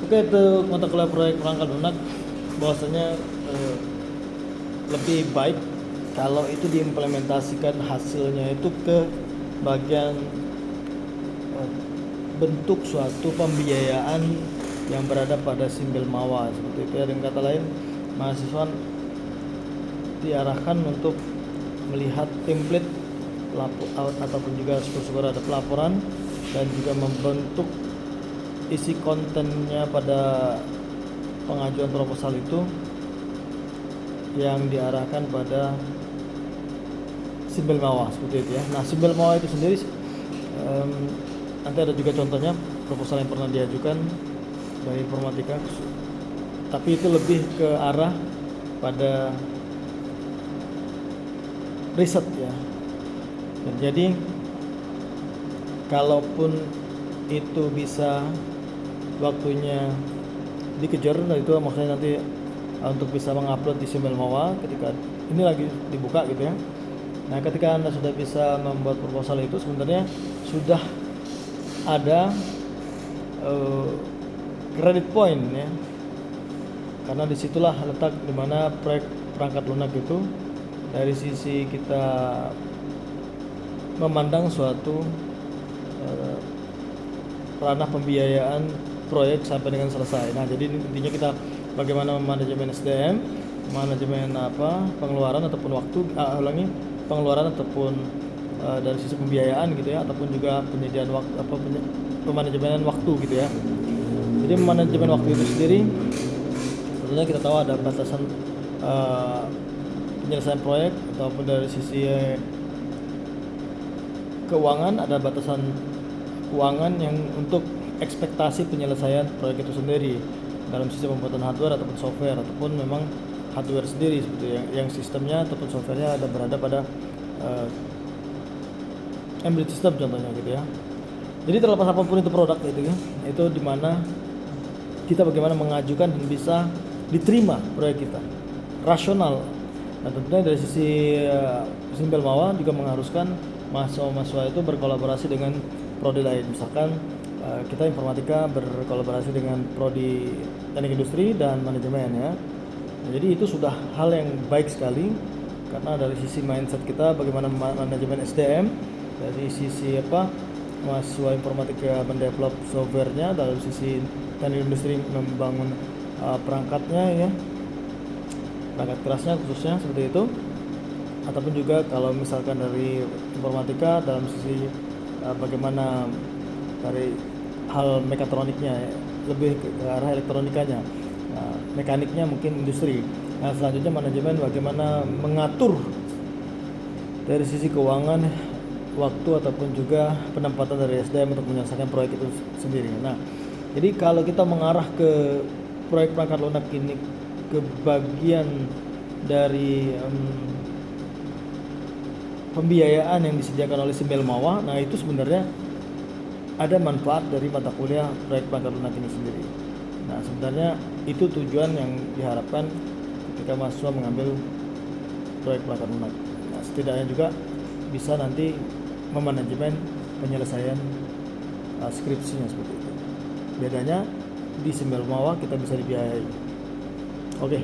Oke, untuk mata kuliah proyek perangkat lunak bahwasanya lebih baik kalau itu diimplementasikan hasilnya itu ke bagian bentuk suatu pembiayaan yang berada pada simbol mawa seperti itu ya. Dengan kata lain, mahasiswa diarahkan untuk melihat template ataupun juga syukur-syukur ada pelaporan dan juga membentuk isi kontennya pada pengajuan proposal itu yang diarahkan pada simbol mawa seperti itu ya. Nah, simbol mawa itu sendiri nanti ada juga contohnya proposal yang pernah diajukan dari informatika, tapi itu lebih ke arah pada riset ya. Dan jadi kalaupun itu bisa waktunya dikejar, nah itu maksudnya nanti untuk bisa mengupload di simbol mawa ketika ini lagi dibuka gitu ya. Nah, ketika Anda sudah bisa membuat proposal itu sebenarnya sudah ada credit point ya, karena disitulah letak dimana proyek perangkat lunak itu dari sisi kita memandang suatu ranah pembiayaan proyek sampai dengan selesai. Nah, jadi intinya kita bagaimana manajemen SDM, manajemen pengeluaran ataupun waktu, pengeluaran ataupun dari sisi pembiayaan gitu ya, ataupun juga penyediaan waktu pemanajemenan waktu gitu ya. Jadi manajemen waktu itu sendiri tentunya kita tahu ada batasan penyelesaian proyek, ataupun dari sisi keuangan ada batasan keuangan yang untuk ekspektasi penyelesaian proyek itu sendiri dalam sisi pembuatan hardware ataupun software, ataupun memang hardware sendiri seperti yang sistemnya ataupun softwarenya ada berada pada embedded system contohnya gitu ya. Jadi terlepas apapun itu produk gitu ya, itu dimana kita bagaimana mengajukan dan bisa diterima proyek kita rasional. Nah, tentunya dari sisi simbol mawa juga mengharuskan mahasiswa itu berkolaborasi dengan prodi lain. Misalkan kita informatika berkolaborasi dengan prodi teknik industri dan manajemen ya. Nah, jadi itu sudah hal yang baik sekali, karena dari sisi mindset kita bagaimana manajemen SDM, dari sisi mahasiswa informatika mendevelop softwarenya, dalam sisi teknik industri membangun perangkatnya ya, perangkat kerasnya khususnya seperti itu, ataupun juga kalau misalkan dari informatika dalam sisi bagaimana dari hal mekatroniknya ya, lebih ke arah elektronikanya, mekaniknya mungkin industri. Nah, selanjutnya manajemen bagaimana mengatur dari sisi keuangan, waktu ataupun juga penempatan dari SDM untuk menyelesaikan proyek itu sendiri. Nah, jadi kalau kita mengarah ke proyek perangkat lunak ini ke bagian dari pembiayaan yang disediakan oleh simbol mawa, nah itu sebenarnya ada manfaat dari mata kuliah proyek perangkat lunak ini sendiri. Nah, sebenarnya itu tujuan yang diharapkan ketika mahasiswa mengambil proyek perangkat lunak. Nah, setidaknya juga bisa nanti memanajemen penyelesaian skripsinya seperti itu. Bedanya di simbol mawa kita bisa dibiayai. Oke.